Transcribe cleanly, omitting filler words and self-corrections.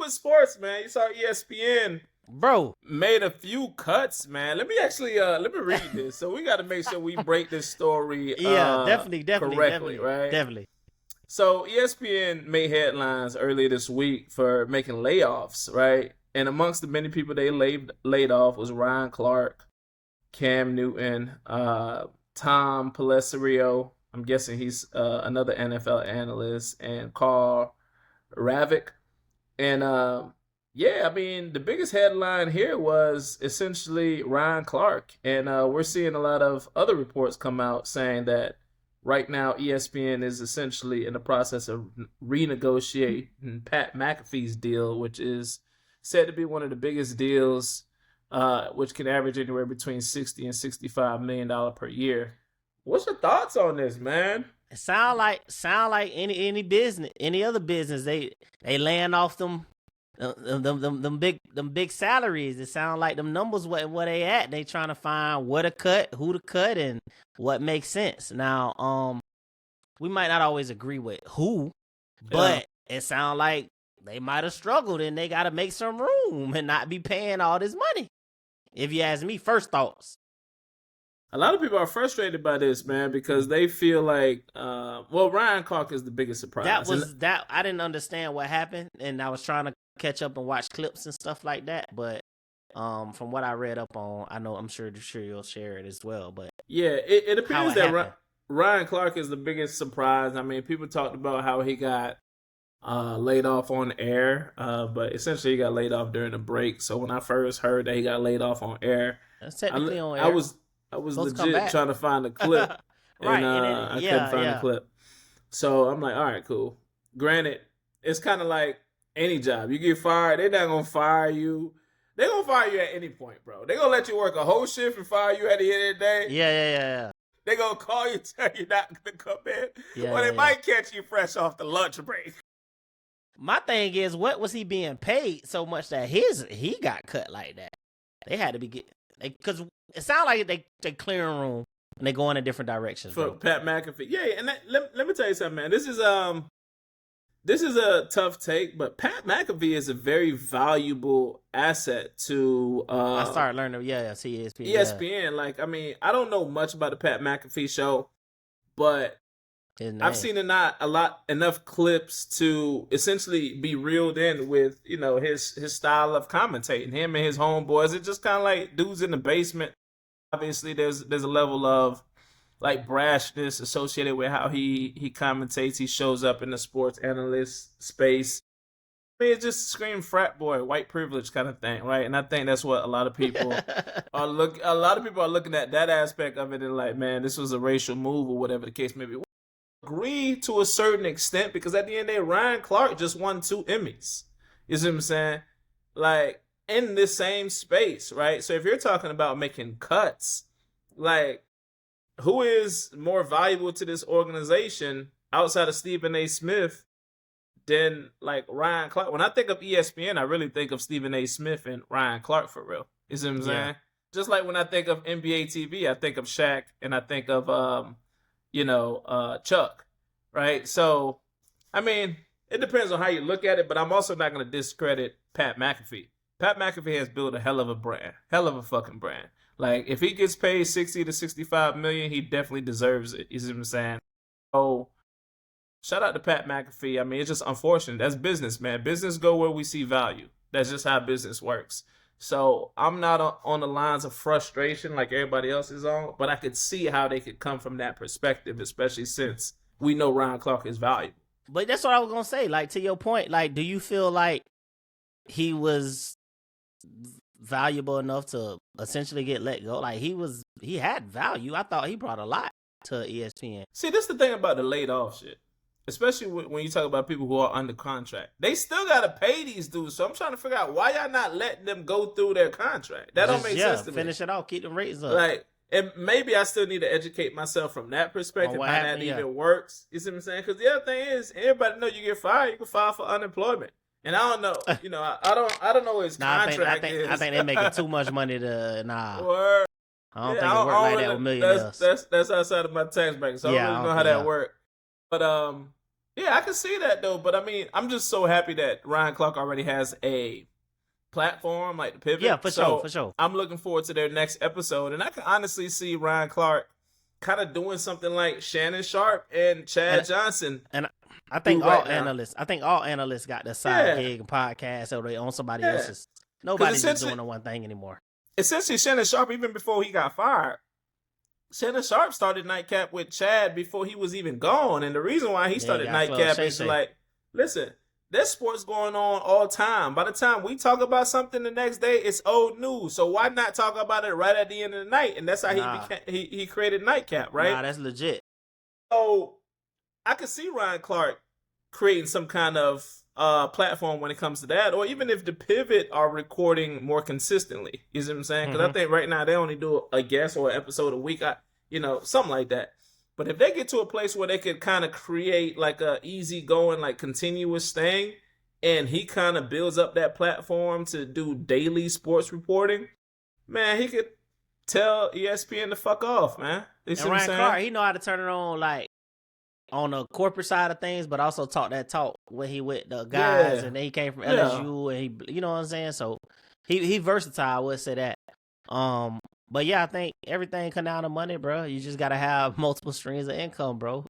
with sports, man. You saw ESPN bro. made a few cuts, man. Let me read this. So we got to make sure we break this story Yeah, definitely, correctly, right? definitely. So ESPN made headlines earlier this week for making layoffs, right? And amongst the many people they laid off was Ryan Clark, Cam Newton, Tom Pelissero. I'm guessing he's another NFL analyst, and Carl Ravik. And yeah, I mean, the biggest headline here was essentially Ryan Clark. And we're seeing a lot of other reports come out saying that right now ESPN is essentially in the process of renegotiating Pat McAfee's deal, which is said to be one of the biggest deals, which can average anywhere between $60 and $65 million per year. What's your thoughts on this, man? It sound like any business, any other business. They laying off them big salaries. It sound like them numbers where they at. They trying to find where to cut, who to cut, and what makes sense. Now, we might not always agree with who, but it sound like they might have struggled and they got to make some room and not be paying all this money. If you ask me, first thoughts. A lot of people are frustrated by this, man, because they feel like, Ryan Clark is the biggest surprise. I didn't understand what happened, and I was trying to catch up and watch clips and stuff like that. But from what I read up on, I'm sure you'll share it as well. But yeah, it appears that Ryan Clark is the biggest surprise. I mean, people talked about how he got laid off on air, but essentially he got laid off during the break. So when I first heard that he got laid off on air, that's technically on air. I was legit trying to find a clip, right, and I couldn't find a clip. So I'm like, all right, cool. Granted, it's kind of like any job. You get fired, they're not going to fire you. They're going to fire you at any point, bro. They're going to let you work a whole shift and fire you at the end of the day. Yeah. They're going to call you, tell you not going to come in. Or they might catch you fresh off the lunch break. My thing is, what was he being paid so much that he got cut like that? They had to be because it sounds like they clearing room and they go in a different direction. For Pat McAfee. Yeah, and let me tell you something, man. This is a tough take, but Pat McAfee is a very valuable asset to I started learning, see ESPN. ESPN. Yeah. Like, I mean, I don't know much about the Pat McAfee show, but I've seen enough clips to essentially be reeled in with, his style of commentating. Him and his homeboys, it's just kind of like dudes in the basement. Obviously, there's a level of like brashness associated with how he commentates. He shows up in the sports analyst space. I mean, it just scream frat boy, white privilege kind of thing, right? And I think that's what a lot of people are looking at that aspect of it and like, man, this was a racial move or whatever the case may be. Agree to a certain extent, because at the end of the day, Ryan Clark just won 2 Emmys. You see what I'm saying? Like, in this same space, right? So if you're talking about making cuts, like, who is more valuable to this organization outside of Stephen A. Smith than, like, Ryan Clark? When I think of ESPN, I really think of Stephen A. Smith and Ryan Clark for real. You see what I'm saying? Just like when I think of NBA TV, I think of Shaq and I think of Chuck, right? So, I mean, it depends on how you look at it, but I'm also not going to discredit Pat McAfee. Pat McAfee has built a hell of a brand, hell of a fucking brand. Like, if he gets paid 60 to 65 million, he definitely deserves it. You see what I'm saying? So, shout out to Pat McAfee. I mean, it's just unfortunate. That's business, man. Business go where we see value. That's just how business works. So I'm not on the lines of frustration like everybody else is on, but I could see how they could come from that perspective, especially since we know Ryan Clark is valuable. But that's what I was going to say. Like, to your point, like, do you feel like he was valuable enough to essentially get let go? Like, he had value. I thought he brought a lot to ESPN. See, this is the thing about the laid off shit. Especially when you talk about people who are under contract. They still got to pay these dudes. So I'm trying to figure out why y'all not letting them go through their contract. That don't make sense to me. Finish it off. Keep them ratings up. Like, and maybe I still need to educate myself from that perspective, how that even works. You see what I'm saying? Because the other thing is, everybody know you get fired. You can file for unemployment. And I don't know. I don't know what his contract is. I think they're making too much money to, Word. I don't think it works like that with millionaires. That's outside of my tax bracket. So I don't really know how that works. But, Yeah, I can see that though, but I mean, I'm just so happy that Ryan Clark already has a platform like the Pivot. Yeah, for sure, for sure. I'm looking forward to their next episode, and I can honestly see Ryan Clark kind of doing something like Shannon Sharp and Chad Johnson. And I think all analysts got their side gig and podcast, or they own somebody else's. Nobody's just doing the one thing anymore. Essentially, Shannon Sharp, even before he got fired, Shannon Sharp started Nightcap with Chad before he was even gone. And the reason why he started Nightcap is like, listen, there's sports going on all time. By the time we talk about something the next day, it's old news. So why not talk about it right at the end of the night? And that's how he created Nightcap, right? Nah, that's legit. So I could see Ryan Clark creating some kind of platform when it comes to that, or even if the Pivot are recording more consistently. You see what I'm saying? Because I think right now they only do a guest or an episode a week, something like that. But if they get to a place where they could kind of create like a easy going, like continuous thing, and he kind of builds up that platform to do daily sports reporting, man, he could tell ESPN to fuck off, man. And Ryan Clark, he know how to turn it on, like, on the corporate side of things, but also talk that talk when he with the guys, and then he came from LSU, and he, you know what I'm saying? So he versatile, I would say that. But yeah, I think everything come down to money, bro. You just gotta have multiple streams of income, bro.